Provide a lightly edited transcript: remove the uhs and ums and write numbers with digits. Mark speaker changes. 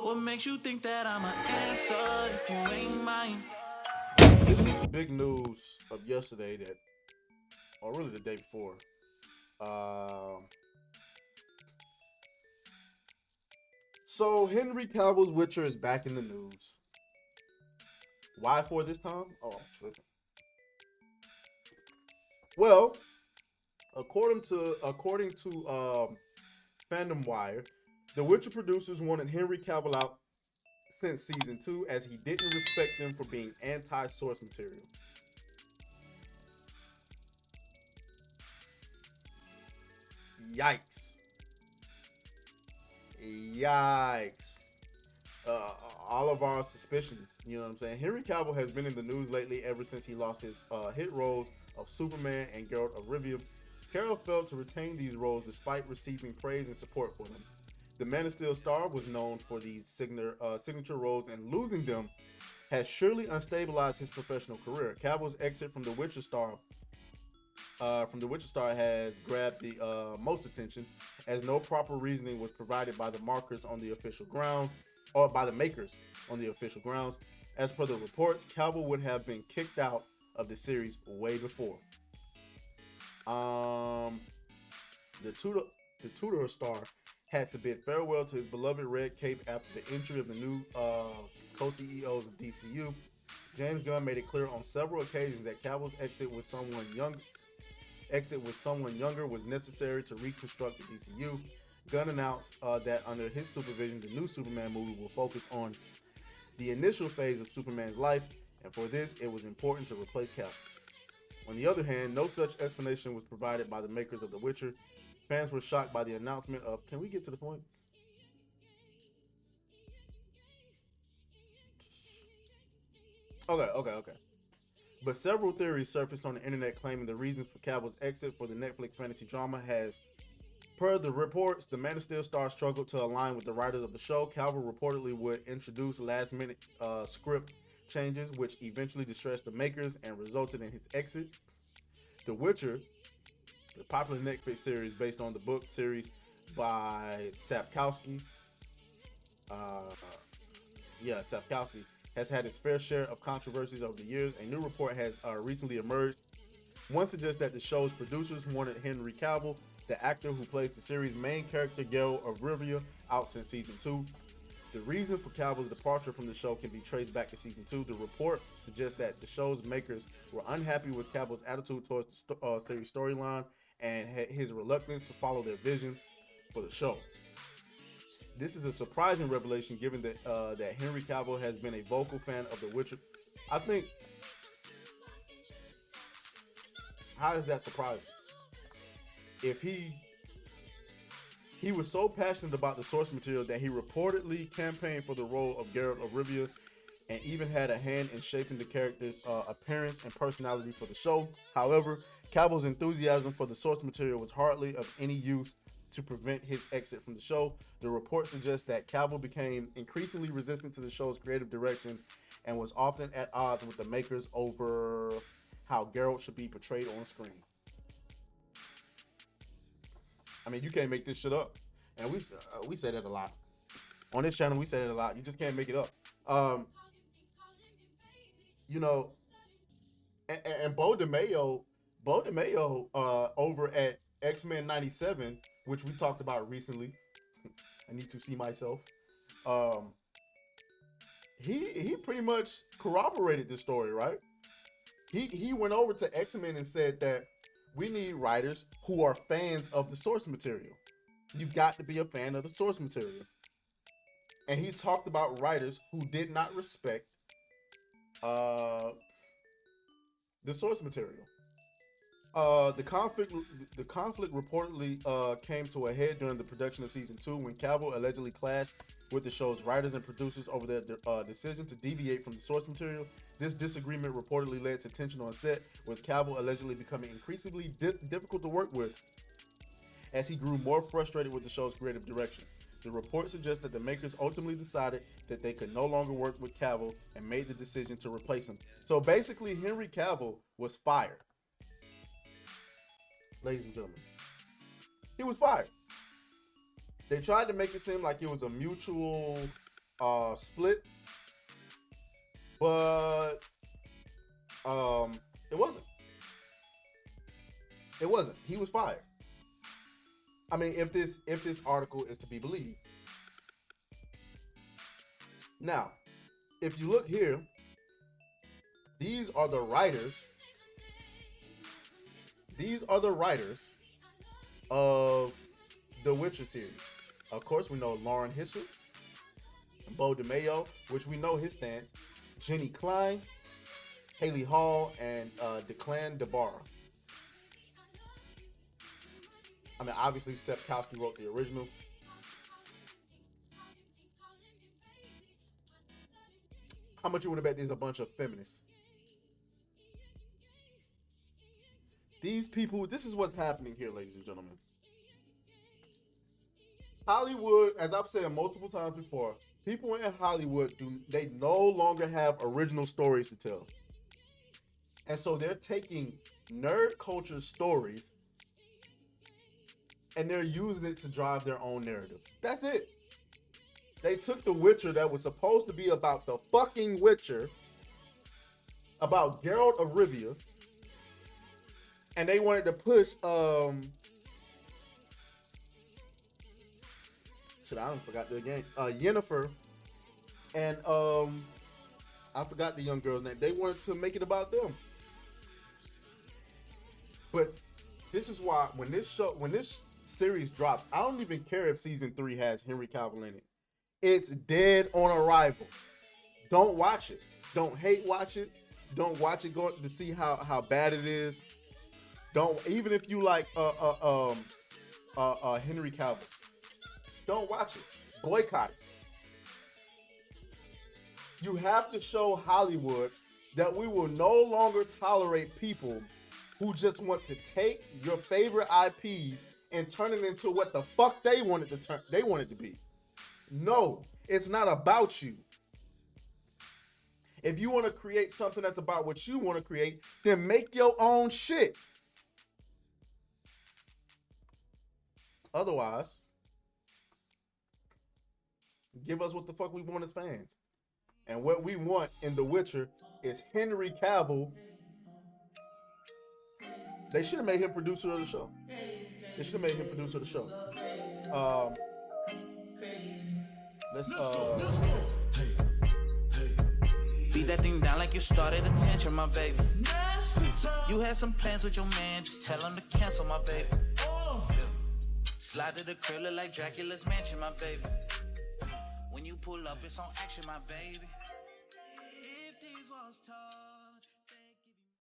Speaker 1: What makes you think that I'm an answer if you ain't mine?
Speaker 2: This was the big news of yesterday that, or really the day before. Um, so Henry Cavill's Witcher is back in the news. Why for this time? Oh, I'm tripping. Well, according to Fandom Wire, the Witcher producers wanted Henry Cavill out since season two, as he didn't respect them for being anti-source material. Yikes! Yikes! All of our suspicions. You know what I'm saying? Henry Cavill has been in the news lately ever since he lost his hit roles of Superman and Geralt of Rivia. Cavill failed to retain these roles despite receiving praise and support for them. The Man of Steel star was known for these signature roles, and losing them has surely unstabilized his professional career. Cavill's exit from the Witcher Star has grabbed the most attention, as no proper reasoning was provided by the markers on the official ground, or by the makers on the official grounds. As per the reports, Cavill would have been kicked out of the series way before. Um, the Tudor star had to bid farewell to his beloved Red Cape after the entry of the new co-CEOs of DCU. James Gunn made it clear on several occasions that Cavill's exit with someone younger was necessary to reconstruct the DCU. Gunn announced that under his supervision, the new Superman movie will focus on the initial phase of Superman's life, and for this, it was important to replace Cavill. On the other hand, no such explanation was provided by the makers of The Witcher. Fans were shocked by the announcement of. Can we get to the point? Okay. But several theories surfaced on the internet claiming the reasons for Cavill's exit for the Netflix fantasy drama has. Per the reports, the Man of Steel star struggled to align with the writers of the show. Cavill reportedly would introduce last-minute script changes, which eventually distressed the makers and resulted in his exit. The Witcher, the popular Netflix series based on the book series by Sapkowski, uh, Sapkowski, has had its fair share of controversies over the years. A new report has recently emerged. One suggests that the show's producers wanted Henry Cavill, the actor who plays the series' main character Geralt of Rivia, out since season 2. The reason for Cavill's departure from the show can be traced back to season 2. The report suggests that the show's makers were unhappy with Cavill's attitude towards the series storyline and his reluctance to follow their vision for the show. This is a surprising revelation given that Henry Cavill has been a vocal fan of The Witcher. I think, how is that surprising? If he was so passionate about the source material that he reportedly campaigned for the role of Geralt of Rivia and even had a hand in shaping the character's appearance and personality for the show. However, Cavill's enthusiasm for the source material was hardly of any use to prevent his exit from the show. The report suggests that Cavill became increasingly resistant to the show's creative direction and was often at odds with the makers over how Geralt should be portrayed on screen. I mean, you can't make this shit up, and we say that a lot on this channel. We say that a lot. You just can't make it up. Um, you know, and Bo DeMayo, over at X-Men '97, which we talked about recently. I need to see myself. Um, he pretty much corroborated this story, right? He went over to X-Men and said that we need writers who are fans of the source material. You got to be a fan of the source material. And he talked about writers who did not respect uh, the source material. The conflict reportedly came to a head during the production of season 2 when Cavill allegedly clashed with the show's writers and producers over their decision to deviate from the source material. This disagreement reportedly led to tension on set, with Cavill allegedly becoming increasingly difficult to work with as he grew more frustrated with the show's creative direction. The report suggests that the makers ultimately decided that they could no longer work with Cavill and made the decision to replace him. So basically, Henry Cavill was fired, ladies and gentlemen. He was fired. They tried to make it seem like it was a mutual split, but it wasn't. It wasn't. He was fired. I mean, if this article is to be believed. Now, if you look here, these are the writers. These are the writers of the Witcher series. Of course, we know Lauren Hisser, Bo DeMayo, which we know his stance, Jenny Klein, Haley Hall, and Declan DeBarra. I mean, obviously, Sapkowski wrote the original. How much you want to bet there's a bunch of feminists? These people, this is what's happening here, ladies and gentlemen. Hollywood, as I've said multiple times before, people in Hollywood, they no longer have original stories to tell. And so they're taking nerd culture stories and they're using it to drive their own narrative. That's it. They took The Witcher that was supposed to be about the fucking Witcher, about Geralt of Rivia, and they wanted to push I don't forgot the game. Yennefer and I forgot the young girl's name. They wanted to make it about them. But this is why when this series drops, I don't even care if season 3 has Henry Cavill in it. It's dead on arrival. Don't watch it. Don't hate watch it. Don't watch it to see how bad it is. Don't, even if you like Henry Cavill, don't watch it. Boycott it. You have to show Hollywood that we will no longer tolerate people who just want to take your favorite IPs and turn it into what the fuck they want it to be. No, it's not about you. If you want to create something that's about what you want to create, then make your own shit. Otherwise, give us what the fuck we want as fans. And what we want in The Witcher is Henry Cavill. They should have made him producer of the show. Let's go.
Speaker 1: Beat that thing down like you started attention, my baby. You had some plans with your man, just tell him to cancel, my baby. Slide to the crib, look like Dracula's mansion, my baby. When you pull up, it's on action, my baby. If these walls talk.